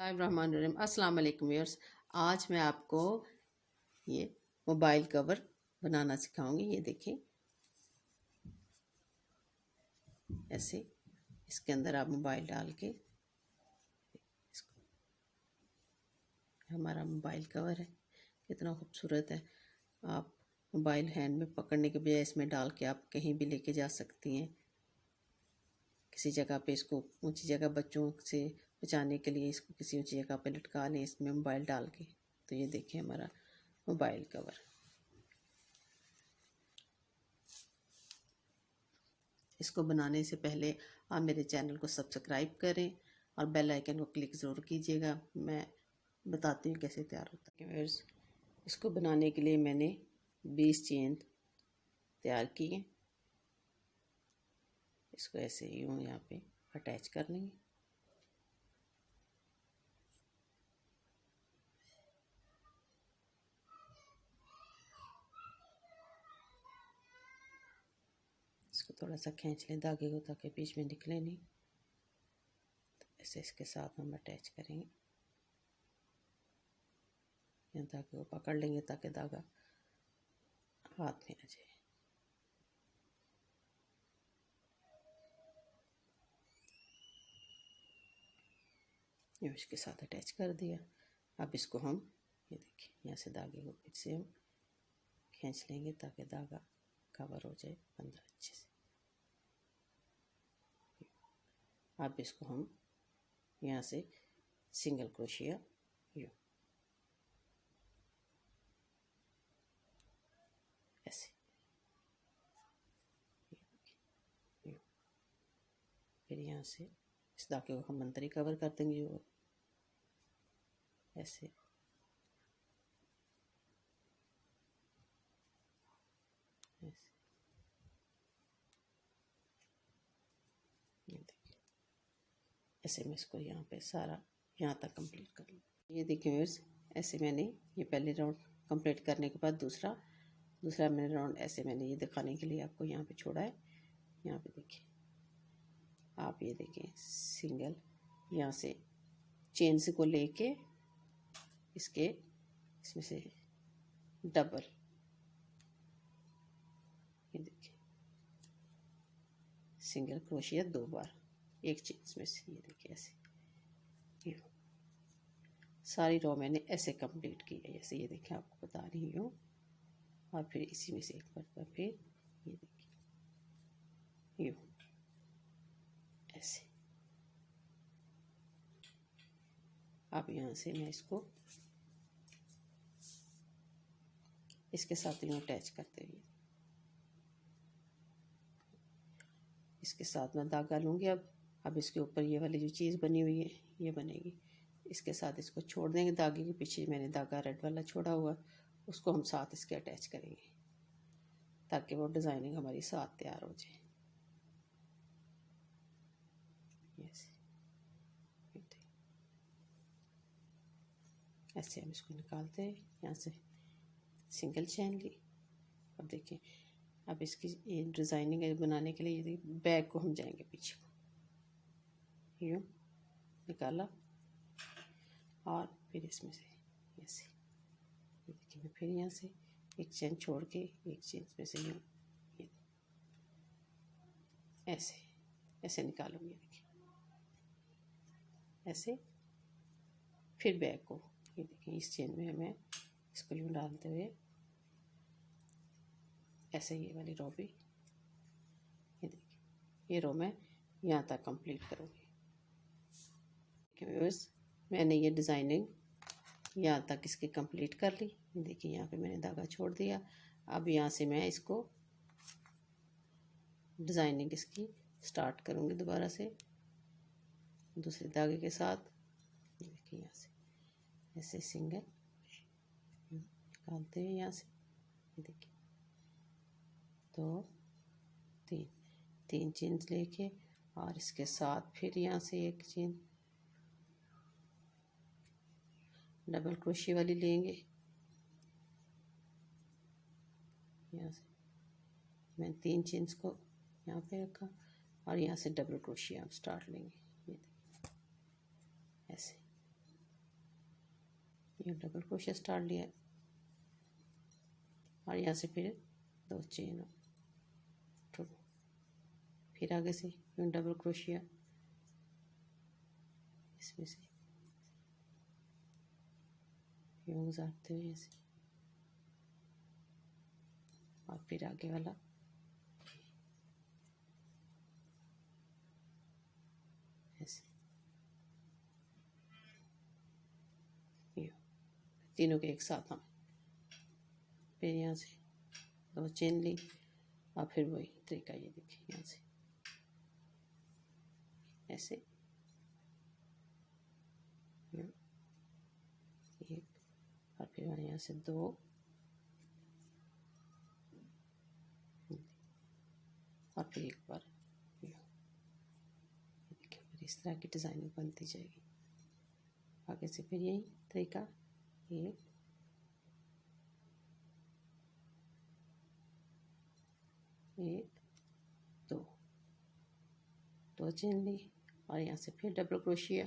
अस्सलाम वालेकुम व्यूअर्स। आज मैं आपको ये मोबाइल कवर बनाना सिखाऊंगी। ये देखिए, ऐसे इसके अंदर आप मोबाइल डाल के, इसको हमारा मोबाइल कवर है, कितना खूबसूरत है। आप मोबाइल हैंड में पकड़ने के बजाय इसमें डाल के आप कहीं भी लेके जा सकती हैं। किसी जगह पे इसको ऊंची जगह बच्चों से बचाने के लिए इसको किसी ऊंची जगह पे लटका लें, इसमें मोबाइल डाल के। तो ये देखिए हमारा मोबाइल कवर। इसको बनाने से पहले आप मेरे चैनल को सब्सक्राइब करें और बेल आइकन को क्लिक ज़रूर कीजिएगा। मैं बताती हूँ कैसे तैयार होता है। व्यूअर्स, इसको बनाने के लिए मैंने 20 चेन तैयार किए। इसको ऐसे यूँ यहाँ पे अटैच कर लेंगे। इसको थोड़ा सा खींच लें धागे को, ताकि बीच में निकले नहीं। तो ऐसे इसके साथ हम अटैच करेंगे। यहाँ धागे को पकड़ लेंगे ताकि धागा हाथ में आ जाए। ये इसके साथ अटैच कर दिया। अब इसको हम ये देखिए, यहाँ से धागे को फिर से हम खींच लेंगे ताकि धागा कवर हो जाए अंदर अच्छे से। अब इसको हम यहाँ से सिंगल क्रोशिया ऐसे फिर यहाँ से इस धागे को हम अंदर ही कवर कर देंगे और ऐसे ये देखिए, ऐसे मैं इसको यहाँ पे सारा यहाँ तक कंप्लीट कर लूँ। ये देखिए व्यूअर्स, ऐसे मैंने ये पहले राउंड कंप्लीट करने के बाद दूसरा मैंने राउंड ऐसे मैंने ये दिखाने के लिए आपको यहाँ पे छोड़ा है। यहाँ पे देखिए, आप ये देखिए सिंगल यहाँ से चेन से को लेके इसमें से डबल, ये देखिए सिंगल क्रोशिया 2 बार एक चेन में से। ये देखिए ऐसे ये सारी रो मैंने ऐसे कंप्लीट की है। जैसे ये देखिए आपको बता रही हूँ। और फिर इसी में से एक बार फिर ये देखिए यूँ ऐसे। अब यहाँ से मैं इसको इसके साथ यूँ अटैच करते हुए इसके साथ मैं धागा लूँगी। अब इसके ऊपर ये वाली जो चीज़ बनी हुई है ये बनेगी। इसके साथ इसको छोड़ देंगे। धागे के पीछे मैंने धागा रेड वाला छोड़ा हुआ, उसको हम साथ इसके अटैच करेंगे ताकि वो डिज़ाइनिंग हमारी साथ तैयार हो जाए। ऐसे हम इसको निकालते हैं। यहाँ से सिंगल चेन ली। अब देखिए, अब इसकी ये डिज़ाइनिंग बनाने के लिए यदि बैक को हम जाएंगे पीछे को यूँ निकाला और फिर इसमें से ऐसे ये देखिए, मैं फिर यहाँ से एक चेन छोड़ के एक चेन में से यूँ ऐसे ऐसे निकालूंगी। देखिए ऐसे फिर बैक को ये देखिए इस चेन में हमें इसको यूँ डालते हुए ऐसे ये वाली रो भी ये देखिए, ये रो मैं यहाँ तक कंप्लीट करूँगी। व्यूअर्स, मैंने ये डिज़ाइनिंग यहाँ तक इसकी कंप्लीट कर ली। ये देखिए, यहाँ पे मैंने धागा छोड़ दिया। अब यहाँ से मैं इसको डिज़ाइनिंग इसकी स्टार्ट करूँगी दोबारा से दूसरे धागे के साथ। देखिए यहाँ से ऐसे सिंगल निकालते हैं यहाँ से। ये देखिए 2 3 चेन लेके और इसके साथ फिर यहाँ से एक चेन डबल क्रोशिया वाली लेंगे। यहाँ से मैं 3 चेन्स को यहाँ पे रखा और यहाँ से डबल क्रोशिया हम स्टार्ट लेंगे। ये ऐसे ये डबल क्रोशिया स्टार्ट लिया है और यहाँ से फिर 2 चेन, फिर आगे से यूँ डबल क्रोशिया इसमें से यूँ गुजारते हुए ऐसे, और फिर आगे वाला ऐसे, यूँ तीनों के एक साथ हम, फिर यहाँ से 2 चेन ली और फिर वही तरीका, ये देखिए यहाँ से ऐसे एक, और फिर यहाँ से 2 और फिर एक बार, देखिए इस तरह की डिज़ाइनिंग बनती जाएगी। आगे से फिर यही तरीका, एक, दो, 2 चेन ली और यहाँ से फिर डबल क्रोशिया,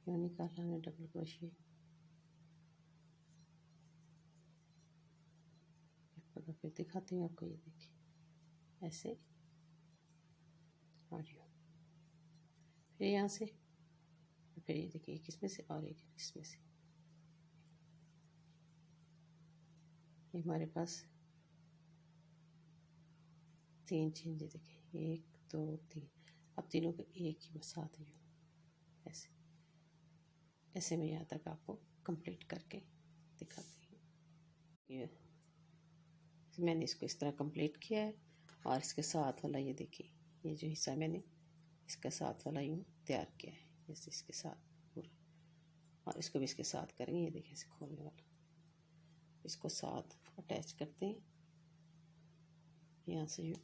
यूँ निकाला हमने डबल क्रोशिया, फिर दिखाती हूँ आपको, ये देखिए ऐसे, और यूँ फिर यहाँ से, फिर ये देखिए एक इसमें से और एक इसमें से, ये हमारे पास 3 चेन, ये देखिए 1 2 3, अब तीनों के एक ही साथ यूँ ऐसे, ऐसे मैं यहाँ तक आपको कंप्लीट करके दिखाती हूँ। ये मैंने इसको इस तरह कंप्लीट किया है, और इसके साथ वाला ये देखिए, ये जो हिस्सा मैंने इसका साथ वाला यूँ तैयार किया है, जैसे इसके साथ पूरा, और इसको भी इसके साथ करेंगे। ये देखिए इसे खोलने वाला, इसको साथ अटैच करते हैं यहाँ से यूँ,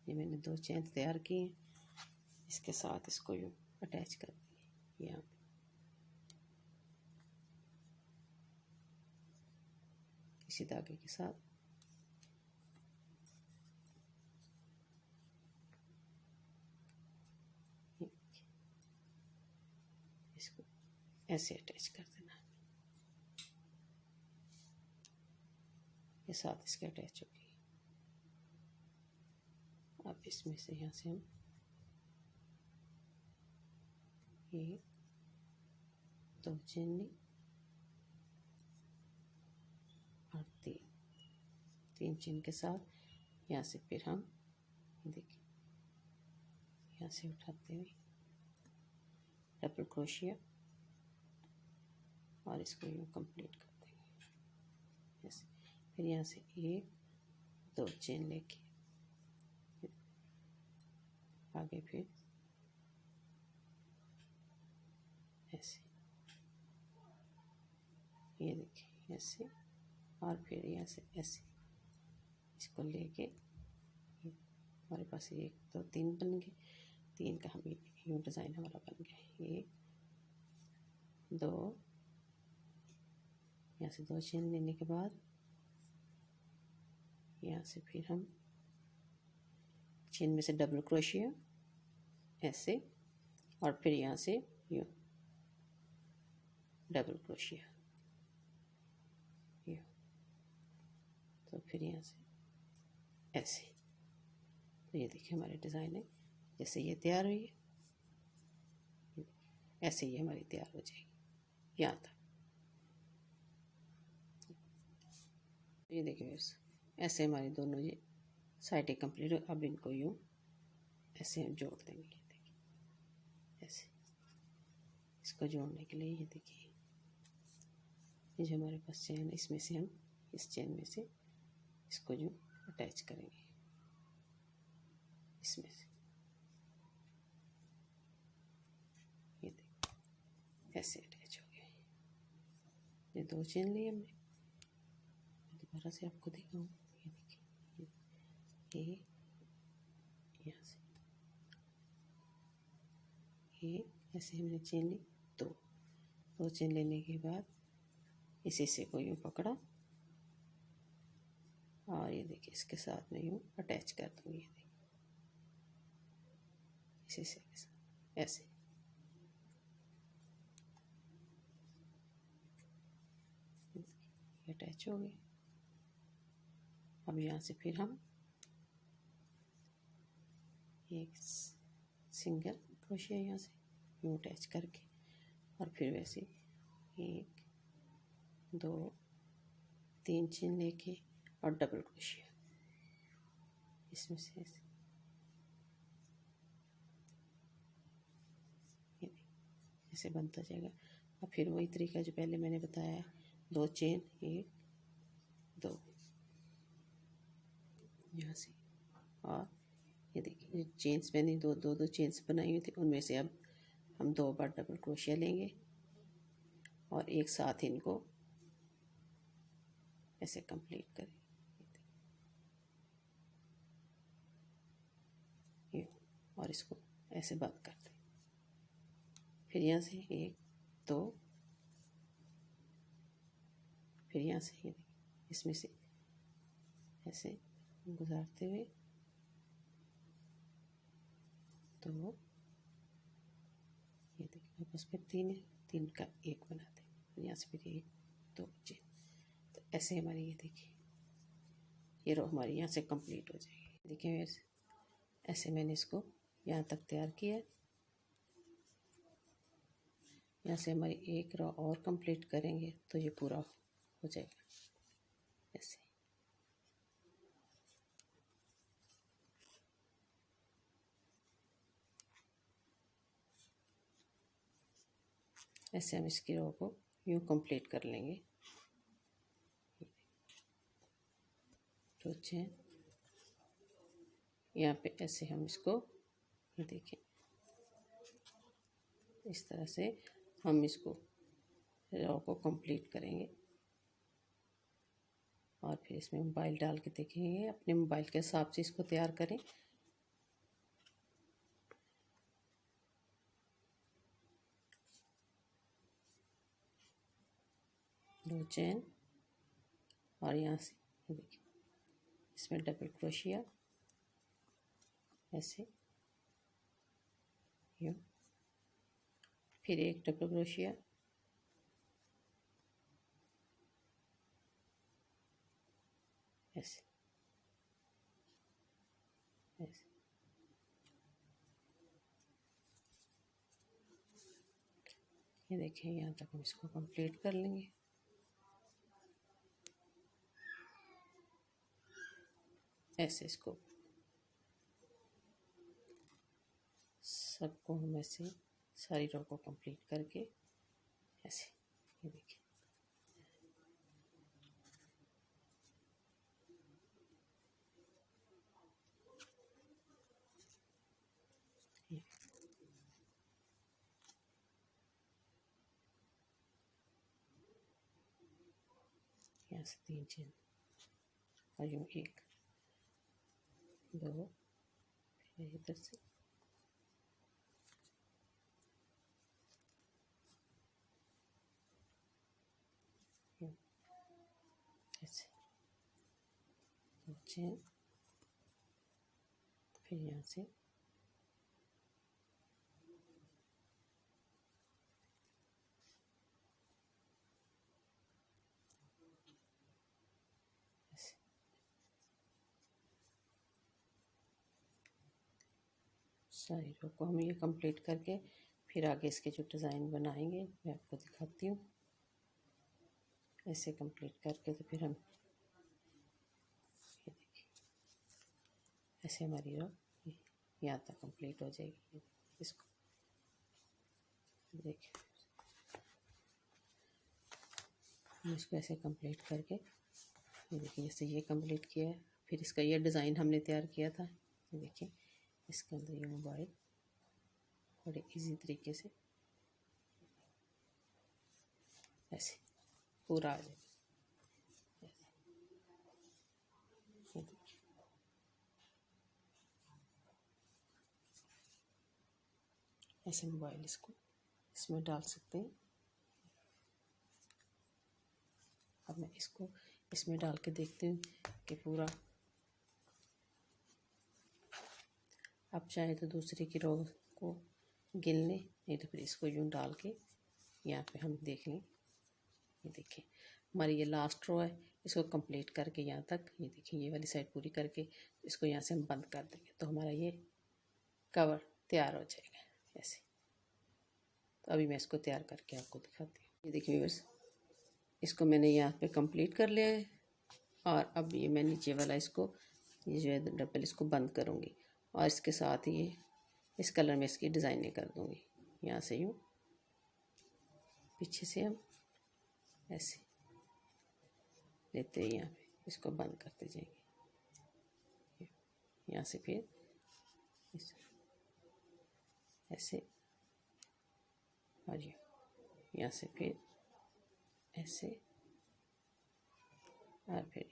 ये मैंने 2 चेन तैयार किए हैं, इसके साथ इसको यूँ अटैच कर देंगे यहाँ पे, इसी धागे के साथ इसको ऐसे अटैच कर देना, ये साथ इसके अटैच होगी। अब इसमें से यहाँ से हम 1 2 चेन ली और 3 चेन के साथ यहाँ से फिर हम देखिए यहाँ से उठाते हुए डबल क्रोशिया, और इसको यूँ कंप्लीट कर देंगे ऐसे, फिर यहाँ से 1 2 चेन लेके आगे फिर ऐसे, ये देखिए ऐसे, और फिर यहाँ से ऐसे इसको लेके, हमारे पास 1 2 3 बन गए, 3 का हम यूँ डिज़ाइन हमारा बन गया। 1 2, यहाँ से 2 चेन लेने के बाद यहाँ से फिर हम चेन में से डबल क्रोशिया ऐसे, और फिर यहाँ से यूँ डबल क्रोशिया यूँ, तो फिर यहाँ से ऐसे, तो ये देखिए हमारी डिज़ाइन है, जैसे ये तैयार हुई है ऐसे ही हमारी तैयार हो जाएगी यहाँ तक। ये देखिए ऐसे हमारी दोनों ये साइडें कंप्लीट हो। अब इनको यूँ ऐसे हम जोड़ देंगे, ये देखिए ऐसे, इसको जोड़ने के लिए ये देखिए ये जो हमारे पास चेन है, इसमें से हम इस चेन में से इसको यूँ अटैच करेंगे, इसमें से ये देखिए ऐसे अटैच हो गया। ये 2 चेन लिए हमने, दोबारा से आपको दिखाऊँ, ये देखिए ये यहाँ से ये ऐसे हमने चेन ली, 2 चेन लेने के बाद इस हिस्से को यूँ पकड़ा और ये देखिए इसके साथ में यूँ अटैच कर दूँगी, ये देखिए इसी से ऐसे अटैच हो गए। अब यहाँ से फिर हम एक सिंगल क्रोशिया यहाँ से यूँ अटैच करके और फिर वैसे 1 2 3 चेन लेके और डबल क्रोशिया इसमें से ऐसे ऐसे बनता जाएगा। और फिर वही तरीका जो पहले मैंने बताया है, 2 चेन 1 2 यहाँ से, और ये देखिए चेन्स मैंने दो चेन्स बनाई हुई थी, उनमें से अब हम 2 बार डबल क्रोशिया लेंगे और एक साथ इनको ऐसे कंप्लीट करेंगे। ये और इसको ऐसे बंद कर दें। फिर यहाँ से 1 2, फिर यहाँ से ये इसमें से ऐसे गुजारते हुए 2, ये देखिए आपस में 3 है, 3 का 1 बनाते हैं। फिर यहाँ से फिर 1 2 चेन, तो ऐसे हमारी ये देखिए ये रो हमारी यहाँ से कंप्लीट हो जाएगी। देखिए ऐसे मैंने इसको यहाँ तक तैयार किया है। यहाँ से हमारी एक रो और कंप्लीट करेंगे तो ये पूरा हो जाएगा। ऐसे ऐसे हम इसकी रो को यूँ कंप्लीट कर लेंगे। तो चेन यहाँ पे ऐसे हम इसको ये देखें, इस तरह से हम इसको रो को कंप्लीट करेंगे। और फिर इसमें मोबाइल डाल के देखेंगे, अपने मोबाइल के हिसाब से इसको तैयार करें। दो चेन और यहाँ से देखिए इसमें डबल क्रोशिया ऐसे यूँ, फिर एक डबल क्रोशिया ऐसे ऐसे, ये देखिए यहाँ तक हम इसको कंप्लीट कर लेंगे। ऐसे इसको सबको हम ऐसे सारी रो को कंप्लीट करके ऐसे ये देखिए यहाँ से 3 चेन और यूँ 1 2, फिर इधर से यूँ ऐसे 2 चेन, फिर यहाँ से ऐसे सारी रो को हम ये कंप्लीट करके फिर आगे इसके जो डिज़ाइन बनाएंगे मैं आपको दिखाती हूँ। ऐसे कंप्लीट करके तो फिर हम ये देखिए ऐसे हमारी रो यहाँ तक कंप्लीट हो जाएगी। इसको देखिए हम इसको ऐसे कंप्लीट करके ये देखिए जैसे ये कंप्लीट किया है, फिर इसका ये डिज़ाइन हमने तैयार किया था। ये देखिए इसके अंदर ये मोबाइल बड़े इजी तरीके से ऐसे पूरा आ जाएगा। ये देखिए ऐसे मोबाइल इसको इसमें डाल सकते हैं। अब मैं इसको इसमें डाल के देखती हूँ कि पूरा आप चाहें तो दूसरे की रो को गिन लें, नहीं तो फिर इसको यूँ डाल के यहाँ पे हम देख लें। ये देखिए हमारी ये लास्ट रो है, इसको कंप्लीट करके यहाँ तक, ये देखिए ये वाली साइड पूरी करके इसको यहाँ से हम बंद कर देंगे तो हमारा ये कवर तैयार हो जाएगा ऐसे। तो अभी मैं इसको तैयार करके आपको दिखाती हूँ। ये देखिए व्यूअर्स, इसको मैंने यहाँ पे कंप्लीट कर लिया है और अब ये मैं नीचे वाला इसको, ये जो है डबल, इसको बंद करूँगी और इसके साथ ये इस कलर में इसकी डिज़ाइनिंग कर दूँगी। यहाँ से यूँ पीछे से हम ऐसे लेते हैं, यहाँ पे इसको बंद करते जाएंगे। यहाँ से फिर ऐसे और यहाँ से फिर ऐसे और फिर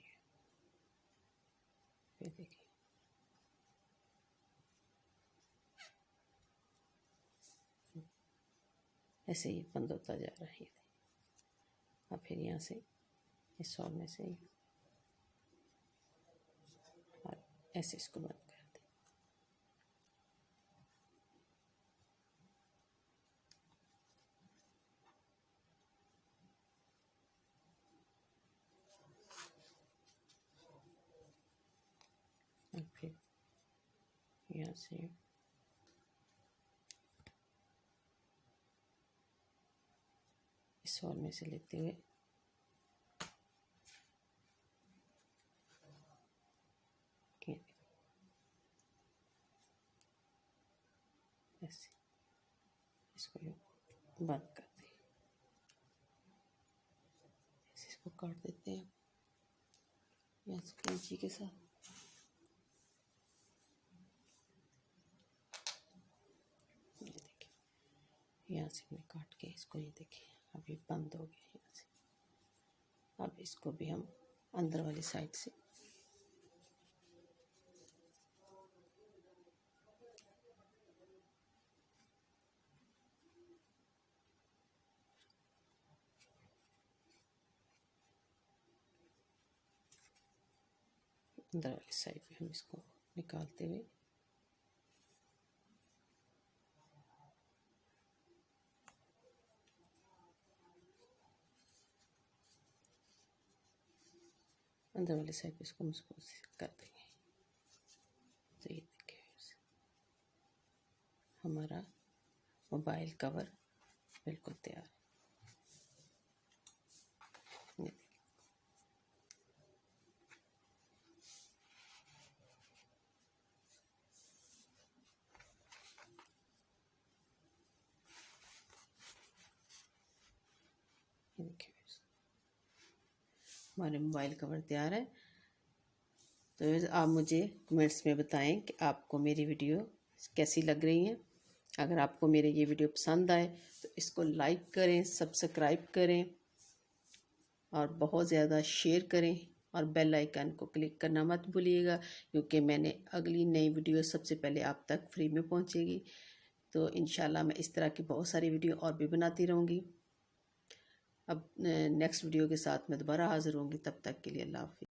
देखिए ऐसे ही बंद होता जा रहा है। और फिर यहाँ से इस शॉल में से और ऐसे इसको बंद कर दें। और फिर यहाँ से इस शॉल में से लेते हुए ऐसे इसको बंद कर दें। ऐसे इसको काट देते हैं यहाँ से कैंची के साथ। ये देखिए यहाँ से मैं काट के इसको, ये देखिए अभी बंद हो गया यहाँ से। अब इसको भी हम अंदर वाली साइड से अंदर वाली साइड पे हम इसको निकालते हुए अंदर वाली साइड पे इसको मजबूत कर देंगे। तो ये देखिए हमारा मोबाइल कवर बिल्कुल तैयार है। देखिए हमारे मोबाइल कवर तैयार है। तो आप मुझे कमेंट्स में बताएं कि आपको मेरी वीडियो कैसी लग रही है। अगर आपको मेरे ये वीडियो पसंद आए तो इसको लाइक करें, सब्सक्राइब करें और बहुत ज़्यादा शेयर करें और बेल आइकन को क्लिक करना मत भूलिएगा, क्योंकि मैंने अगली नई वीडियो सबसे पहले आप तक फ्री में पहुंचेगी। तो इंशाल्लाह मैं इस तरह की बहुत सारी वीडियो और भी बनाती रहूँगी। अब नेक्स्ट वीडियो के साथ मैं दोबारा हाज़िर होंगी। तब तक के लिए अल्लाह हाफ़िज़।